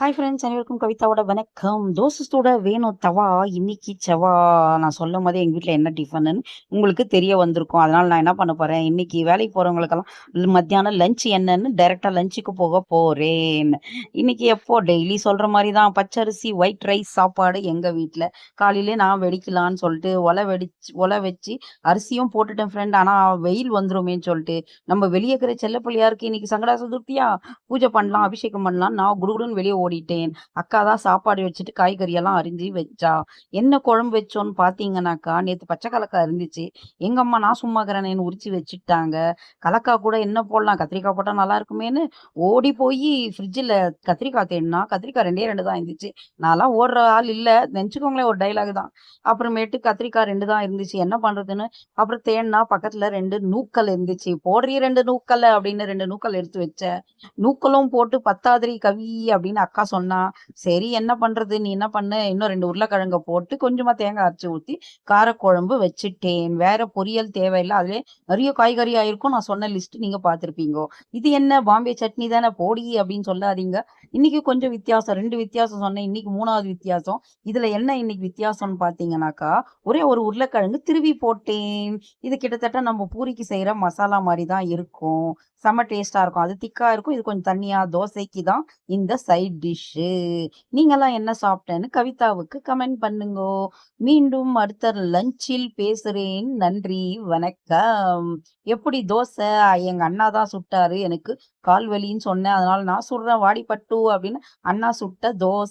Hi friends, அனைவருக்கும் கவிதாவோட வணக்கம். தோசை சுட வேணும் தவா, இன்னைக்கு செவ்வா. நான் சொல்லும் போதே எங்கள் வீட்டில் என்ன டிஃபன்னு உங்களுக்கு தெரிய வந்திருக்கும். அதனால நான் என்ன பண்ண போறேன், இன்னைக்கு வேலைக்கு போறவங்களுக்கெல்லாம் மத்தியானம் லஞ்ச் என்னன்னு டைரக்டா லஞ்சுக்கு போக போறேன். இன்னைக்கு எப்போ டெய்லி சொல்ற மாதிரி தான் பச்சரிசி ஒயிட் ரைஸ் சாப்பாடு எங்க வீட்டில். காலையிலே நான் வெடிக்கலான்னு சொல்லிட்டு ஒலை வச்சு அரிசியும் போட்டுட்டேன் ஃப்ரெண்ட். ஆனா வெயில் வந்துருமேன்னு சொல்லிட்டு நம்ம வெளியே இருக்கிற செல்லப்பிள்ளையாருக்கு இன்னைக்கு சங்கடா சதுர்த்தியா, பூஜை பண்ணலாம், அபிஷேகம் பண்ணலாம். நான் குடுகுடுன்னு வெளியே ஓடிட்டேன். அக்கா தான் சாப்பாடு வச்சுட்டு காய்கறி எல்லாம் அரிஞ்சு வச்சா. என்ன குழம்பு வச்சோன்னு பாத்தீங்கன்னாக்கா, நேத்து பச்சை கலக்காய் இருந்துச்சு. எங்க அம்மா நான் சும்மா இருக்கிறேன்னு உரிச்சு வச்சுட்டாங்க. கலக்காய் கூட என்ன போடலாம், கத்திரிக்காய் போட்டா நல்லா இருக்குமேன்னு ஓடி போய் ஃப்ரிட்ஜில் கத்திரிக்காய் தேடினா கத்திரிக்காய் ரெண்டே ரெண்டு தான் இருந்துச்சு. நான்லாம் ஓடுற ஆள் இல்ல, நினச்சிக்கோங்களேன், ஒரு டைலாக் தான். அப்புறமேட்டு கத்திரிக்காய் ரெண்டு தான் இருந்துச்சு, என்ன பண்றதுன்னு அப்புறம் தேடினா பக்கத்துல ரெண்டு நூக்கல் இருந்துச்சு. போடுறீ ரெண்டு நூக்கல் அப்படின்னு ரெண்டு நூக்கல் எடுத்து வச்சேன். நூக்கலும் போட்டு பத்தாதிரி கவி அப்படின்னு அக்கா சொன்னா. சரி என்ன பண்றது, நீ என்ன பண்ண, இன்னும் ரெண்டு உருளைக்கிழங்க போட்டு கொஞ்சமா தேங்காய் அரைச்சி ஊத்தி காரக்குழம்பு வச்சுட்டேன். வேற பொரியல் தேவையில்லை, அதுல நிறைய காய்கறி ஆயிருக்கும். நான் சொன்ன லிஸ்ட் நீங்க பார்த்திருப்பீங்க. இது என்ன பாம்பே சட்னி தானே போடி அப்படின்னு சொல்லாதீங்க. இன்னைக்கு கொஞ்சம் வித்தியாசம், ரெண்டு வித்தியாசம் சொன்னேன், இன்னைக்கு மூணாவது வித்தியாசம். இதுல என்ன இன்னைக்கு வித்தியாசம்னு பாத்தீங்கன்னாக்கா, ஒரே ஒரு உருளைக்கிழங்கு திருவி போட்டேன். இது கிட்டத்தட்ட நம்ம பூரிக்கு செய்யற மசாலா மாதிரி தான் இருக்கும். செம்ம டேஸ்டா இருக்கும். அது திக்கா இருக்கும், இது கொஞ்சம் தண்ணியா. தோசைக்கு தான் இந்த சைட் டிஷ்ஷு. நீங்கெல்லாம் என்ன சாப்பிட்டேன்னு கவிதாவுக்கு கமெண்ட் பண்ணுங்க. மீண்டும் அடுத்த லஞ்சில் பேசுறேன். நன்றி, வணக்கம். எப்படி தோசை? எங்க அண்ணா தான் சுட்டாரு, எனக்கு கால் வலின்னு சொன்னேன், அதனால நான் சுடுறேன் வாடி பட்டு அப்படின்னு அண்ணா சுட்ட தோசை.